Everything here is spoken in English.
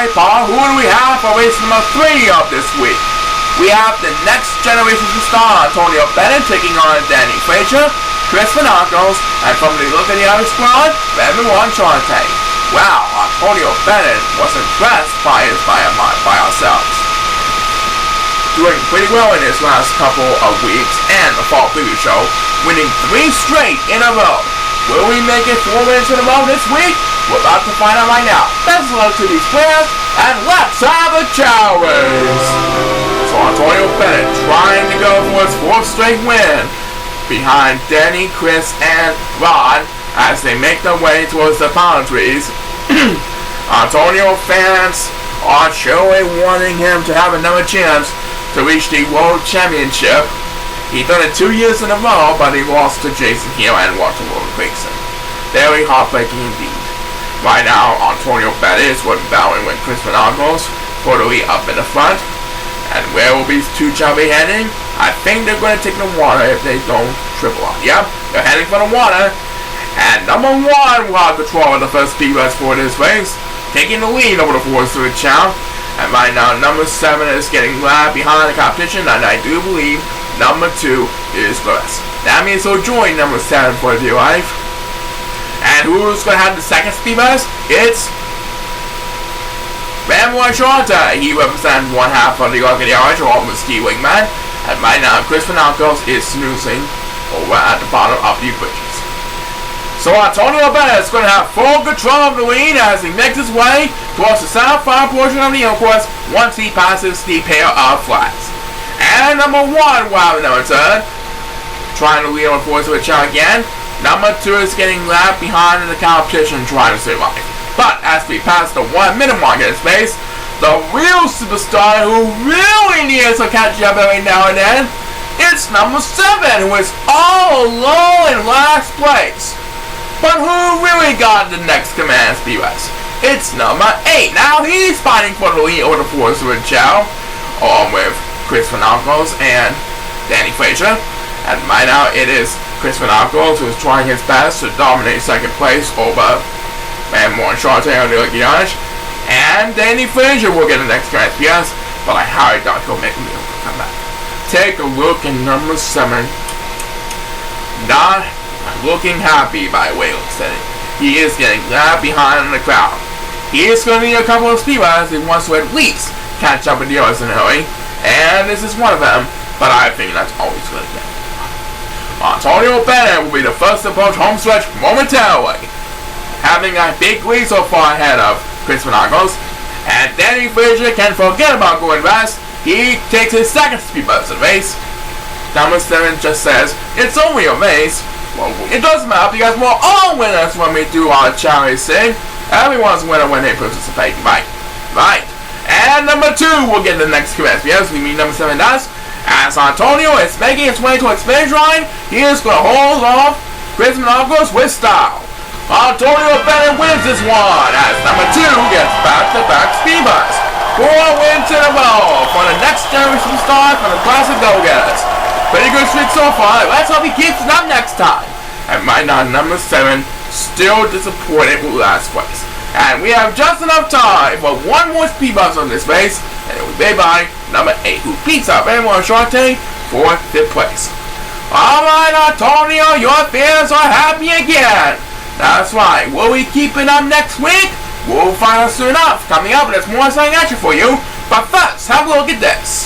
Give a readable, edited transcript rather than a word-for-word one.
Alright, Paul, who do we have for race number 3 of this week? We have the next generation star, Antonio Bennett, taking on Danny Frazier, Chris Renakos, and from the look of the other squad, everyone Chante. Wow, Antonio Bennett was impressed by ourselves. Doing pretty well in his last couple of weeks and the fall preview show, winning 3 straight in a row. Will we make it 4 wins in a row this week? We're about to find out right now. Best of luck to these players, and let's have a Chao race. So Antonio Bennett trying to go for his 4th straight win behind Danny, Chris, and Rod as they make their way towards the palm trees. Antonio fans are surely wanting him to have another chance to reach the World Championship. He's done it 2 years in a row, but he lost to Jason Hill and Walter Grayson. Very heartbreaking indeed. Right now, Antonio Bennett is battling with Chris Renakos for the lead up in the front. And where will these two be heading? I think they're going to take the water if they don't triple up. Yep, they're heading for the water. And number 1 will have control of the first speed race for this race, taking the lead over the 4th to Chao. And right now, number 7 is getting right behind the competition, and I do believe number 2 is Lewis. That means he'll join number 7 for the life. And who's going to have the second speed race? It's Chante. He represents one half of the Arcadians, or almost ski wingman. And right now, Chris Renakos is snoozing over at the bottom of the bridges. So Antonio Bennett is going to have full control of the lead as he makes his way towards the south far portion of the hill course once he passes the pair of flags. And number 1 will have another turn, trying to lead on forward to a Chao again. Number 2 is getting left behind in the competition trying to survive. But as we pass the 1 minute mark in space, the real superstar who really needs to catch up every now and then, it's number 7 who is all alone in last place. But who really got the next command speed race? It's number 8. Now he's fighting for the lead over the 4th with Chao, along with Chris Renakos and Danny Frazier. And right now it is Chris Renakos who is trying his best to dominate 2nd place over Chante on the Arcadians. And Danny Frazier will get the next command speed race, but I highly doubt he'll make a meal to come back. Take a look at number 7. Not looking happy by Whalen City. He is getting left behind in the crowd. He is going to need a couple of speed runs if he wants to at least catch up with the others in a hurry. And this is one of them, but I think that's all he's going to get. Antonio Bennett will be the first to approach home stretch momentarily, having a big lead so far ahead of Chris Renakos. And Danny Frazier can forget about going fast. He takes his 2nd speed bus in the race. Number 7 just says, it's only a race. Well, it doesn't matter because we're all winners when we do our Chao racing. Everyone's a winner when they participate. Right. And number 2 will get the next command. Yes, we mean number 7 does. As Antonio is making his way towards finish line, he is going to hold off Chris Renakos with style. Antonio Bennett wins this one as number 2 gets back-to-back speed bus. 4 wins in a row for the next generation star from the Classic Go-Getters. Pretty good streak so far. Let's hope he keeps it up next time. And right now, number 7 still disappointed with last place. And we have just enough time for 1 more speed bus on this race, and it will be by number 8, who beats out Chante for 5th place. Alright, Antonio, your fans are happy again. That's right. Will we keep it up next week? We'll find out soon enough. Coming up, there's more exciting action for you. But first, have a look at this.